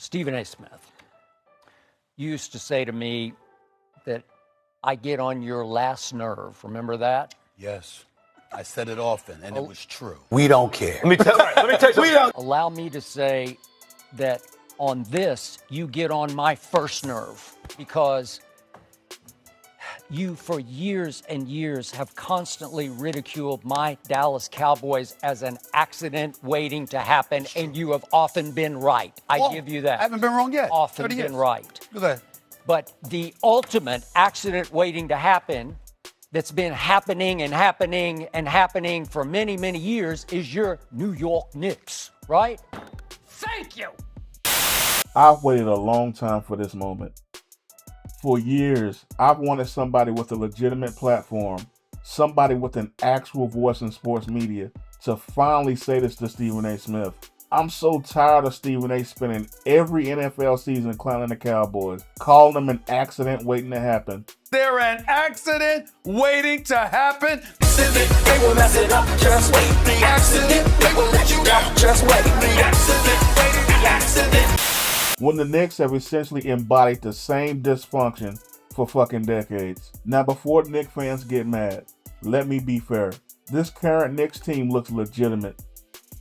Stephen A. Smith used to say to me that I get on your last nerve. Remember that? Yes. I said it often, and it was true. We don't care. Let me tell you something. Allow me to say that on this, you get on my first nerve because you, for years and years, have constantly ridiculed my Dallas Cowboys as an accident waiting to happen, and you have often been right. I give you that. I haven't been wrong yet. Often 30 been years. right. Go ahead. But the ultimate accident waiting to happen that's been happening and happening and happening for many, many years is your New York Knicks, right? Thank you. I've waited a long time for this moment. For years, I've wanted somebody with a legitimate platform, somebody with an actual voice in sports media, to finally say this to Stephen A. Smith. I'm so tired of Stephen A. spending every NFL season clowning the Cowboys, calling them an accident waiting to happen. They're an accident waiting to happen. They will mess it up, just wait. The accident, they will let you down, just wait. The accident, wait, the accident. When the Knicks have essentially embodied the same dysfunction for fucking decades. Now, before Knicks fans get mad, let me be fair. This current Knicks team looks legitimate.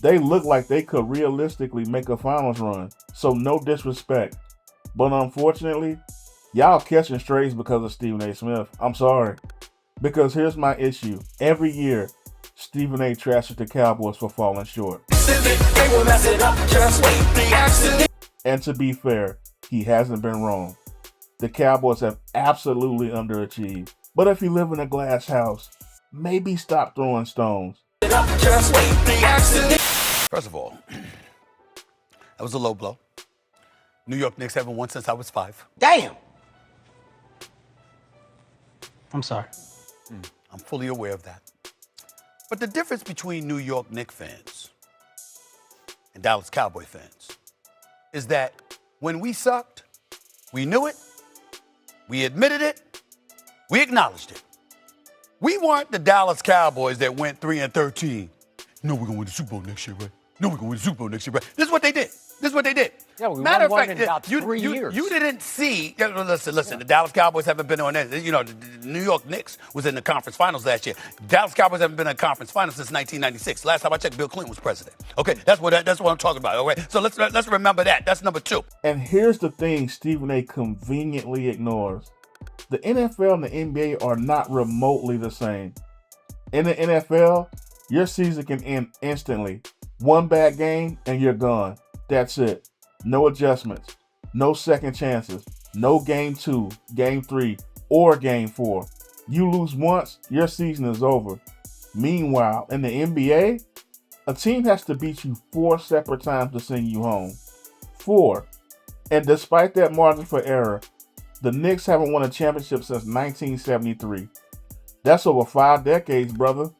They look like they could realistically make a finals run, so no disrespect. But unfortunately, y'all catching strays because of Stephen A. Smith. I'm sorry. Because here's my issue. Every year, Stephen A. trashes the Cowboys for falling short. They will mess it up, just wait. The accident. And to be fair, he hasn't been wrong. The Cowboys have absolutely underachieved. But if you live in a glass house, maybe stop throwing stones. Just wait. The accident. First of all, that was a low blow. New York Knicks haven't won since I was 5. Damn. I'm sorry. I'm fully aware of that. But the difference between New York Knicks fans and Dallas Cowboy fans is that when we sucked, we knew it, we admitted it, we acknowledged it. We weren't the Dallas Cowboys that went 3-13. No, we're going to win the Super Bowl next year, right? No, we're going to win the Super Bowl next year, right? This is what they did. This is what they did. Yeah, we Matter of won fact, in about 3 years. You didn't see. Listen. The Dallas Cowboys haven't been on that. You know, the New York Knicks was in the conference finals last year. Dallas Cowboys haven't been in the conference finals since 1996. Last time I checked, Bill Clinton was president. Okay, that's what I'm talking about. All right, so let's remember that. That's number 2. And here's the thing Stephen A. conveniently ignores. The NFL and the NBA are not remotely the same. In the NFL, your season can end instantly. One bad game and you're gone. That's it. No adjustments. No second chances. No game 2, game 3, or game 4. You lose once, your season is over. Meanwhile, in the NBA, a team has to beat you 4 separate times to send you home. 4. And despite that margin for error, the Knicks haven't won a championship since 1973. That's over 5 decades, brother.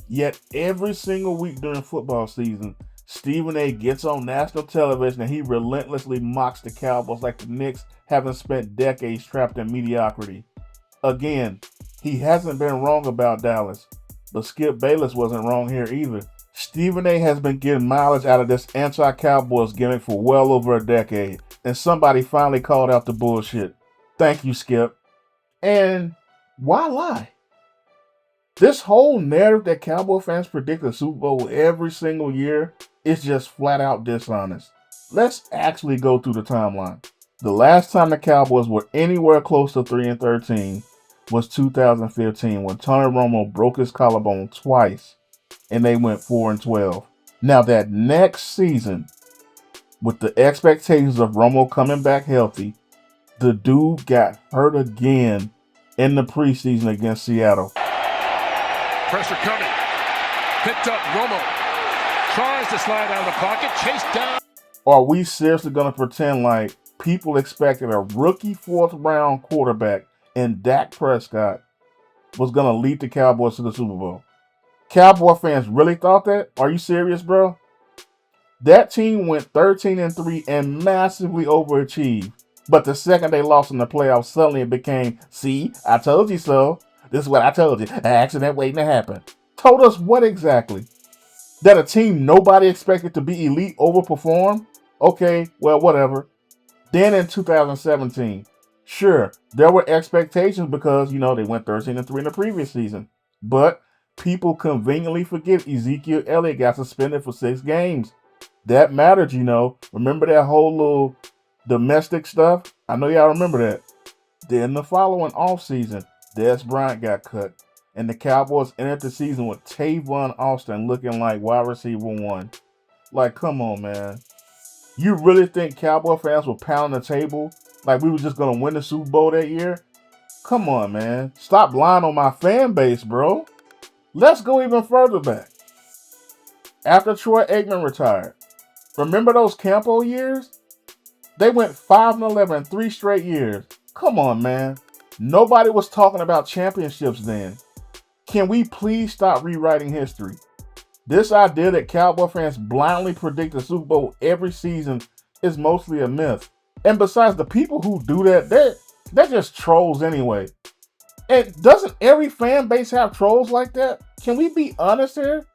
Yet every single week during football season, Stephen A. gets on national television and he relentlessly mocks the Cowboys like the Knicks haven't spent decades trapped in mediocrity. Again, he hasn't been wrong about Dallas, but Skip Bayless wasn't wrong here either. Stephen A. has been getting mileage out of this anti-Cowboys gimmick for well over a decade, and somebody finally called out the bullshit. Thank you, Skip. And why lie? This whole narrative that Cowboy fans predict the Super Bowl every single year is just flat out dishonest. Let's actually go through the timeline. The last time the Cowboys were anywhere close to 3-13 was 2015 when Tony Romo broke his collarbone twice and they went 4-12. Now that next season, with the expectations of Romo coming back healthy, the dude got hurt again in the preseason against Seattle. Pressure coming. Picked up. Romo tries to slide out of the pocket. Chased down. Are we seriously going to pretend like people expected a rookie 4th round quarterback in Dak Prescott was going to lead the Cowboys to the Super Bowl? Cowboy fans really thought that? Are you serious, bro? That team went 13-3 and massively overachieved. But the second they lost in the playoffs, suddenly it became, see, I told you so. This is what I told you. An accident waiting to happen. Told us what exactly? That a team nobody expected to be elite overperformed? Okay, well, whatever. Then in 2017, sure, there were expectations because, they went 13-3 in the previous season. But people conveniently forget Ezekiel Elliott got suspended for 6 games. That mattered, Remember that whole little domestic stuff? I know y'all remember that. Then the following offseason, Des Bryant got cut. And the Cowboys entered the season with Tavon Austin looking like wide receiver 1. Like, come on, man. You really think Cowboy fans were pounding the table like we were just going to win the Super Bowl that year? Come on, man. Stop lying on my fan base, bro. Let's go even further back. After Troy Aikman retired, remember those Campo years? They went 5-11 3 straight years. Come on, man. Nobody was talking about championships then. Can we please stop rewriting history? This idea that Cowboy fans blindly predict the Super Bowl every season is mostly a myth. And besides, the people who do that, they're just trolls anyway. And doesn't every fan base have trolls like that? Can we be honest here?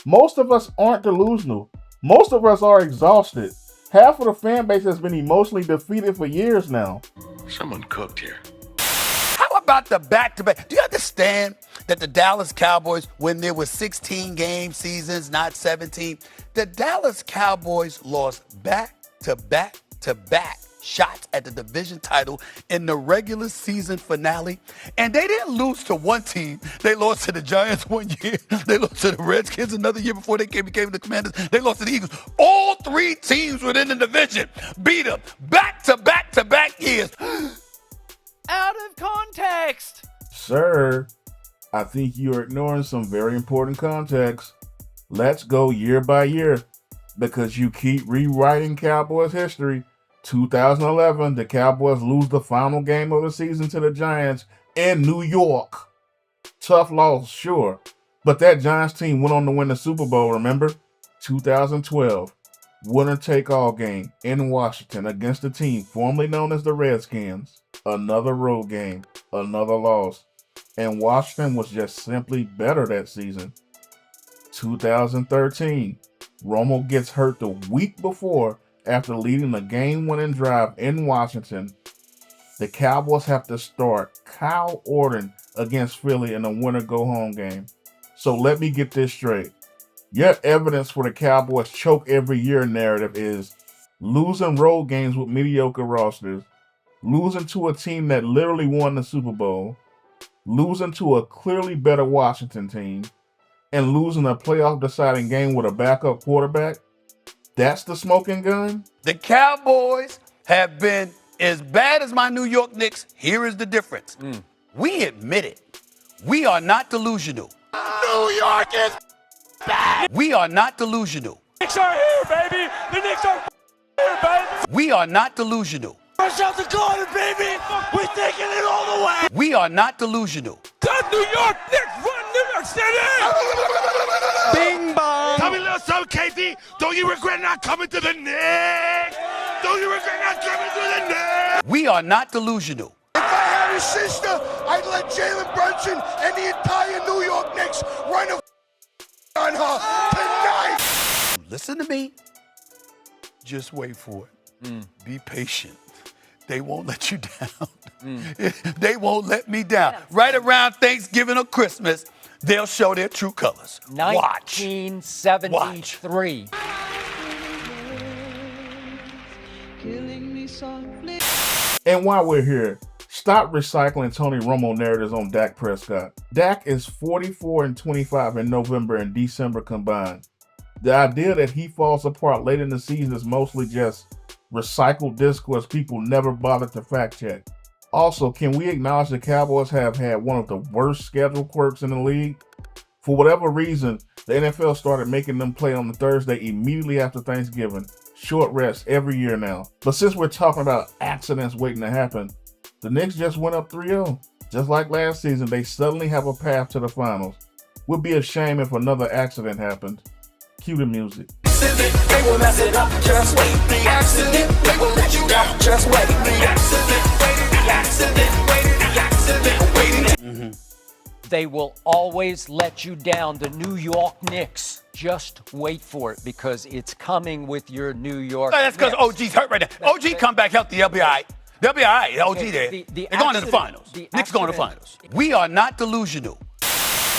Most of us aren't delusional. Most of us are exhausted. Half of the fan base has been emotionally defeated for years now. Someone cooked here. How about the back-to-back? Do you understand that the Dallas Cowboys, when there were 16-game seasons, not 17, the Dallas Cowboys lost back-to-back-to-back shots at the division title in the regular season finale? And they didn't lose to one team. They lost to the Giants one year. They lost to the Redskins another year before they became the Commanders. They lost to the Eagles. All 3 teams within the division beat them back-to-back-to-back years. Out of context. Sir, I think you're ignoring some very important context. Let's go year by year because you keep rewriting Cowboys history. 2011, the Cowboys lose the final game of the season to the Giants in New York. Tough loss, sure. But that Giants team went on to win the Super Bowl, remember? 2012, winner-take-all game in Washington against a team formerly known as the Redskins. Another road game, another loss. And Washington was just simply better that season. 2013, Romo gets hurt the week before after leading the game-winning drive in Washington. The Cowboys have to start Kyle Orton against Philly in a winner-go-home game. So let me get this straight. Your evidence for the Cowboys choke every year narrative is losing road games with mediocre rosters, losing to a team that literally won the Super Bowl, losing to a clearly better Washington team, and losing a playoff deciding game with a backup quarterback. That's the smoking gun? The Cowboys have been as bad as my New York Knicks. Here is the difference. We admit it. We are not delusional. New York is bad. We are not delusional. Knicks are here, baby. The Knicks are here, baby. We are not delusional. Rush out the corner, baby. We're taking it all the way. We are not delusional. Cause New York Knicks run New York City. Bing bong. Tell me a little something, KD. Don't you regret not coming to the Knicks? Don't you regret not coming to the Knicks? We are not delusional. If I had a sister, I'd let Jalen Brunson and the entire New York Knicks run on her tonight. Listen to me. Just wait for it. Be patient. They won't let you down. They won't let me down. Right around Thanksgiving or Christmas, they'll show their true colors. Watch. 1973. And while we're here, stop recycling Tony Romo narratives on Dak Prescott. Dak is 44-25 in November and December combined. The idea that he falls apart late in the season is mostly just recycled discourse people never bothered to fact check. Also, can we acknowledge the Cowboys have had one of the worst schedule quirks in the league? For whatever reason, the NFL started making them play on the Thursday immediately after Thanksgiving. Short rest every year now. But since we're talking about accidents waiting to happen, the Knicks just went up 3-0. Just like last season, they suddenly have a path to the finals. Would be a shame if another accident happened. Cue the music. They will mess it up. Just wait. The accident. They will let you down. Just wait. The accident. The accident. The accident. Waiting. They will always let you down. The New York Knicks. Just wait for it because it's coming with your New York. That's because Knicks. OG's hurt right now. OG come back healthy, they'll be all right. They'll be all right. OG there. the They're going to the accident- finals. the Knicks going to accident- finals. We are not delusional.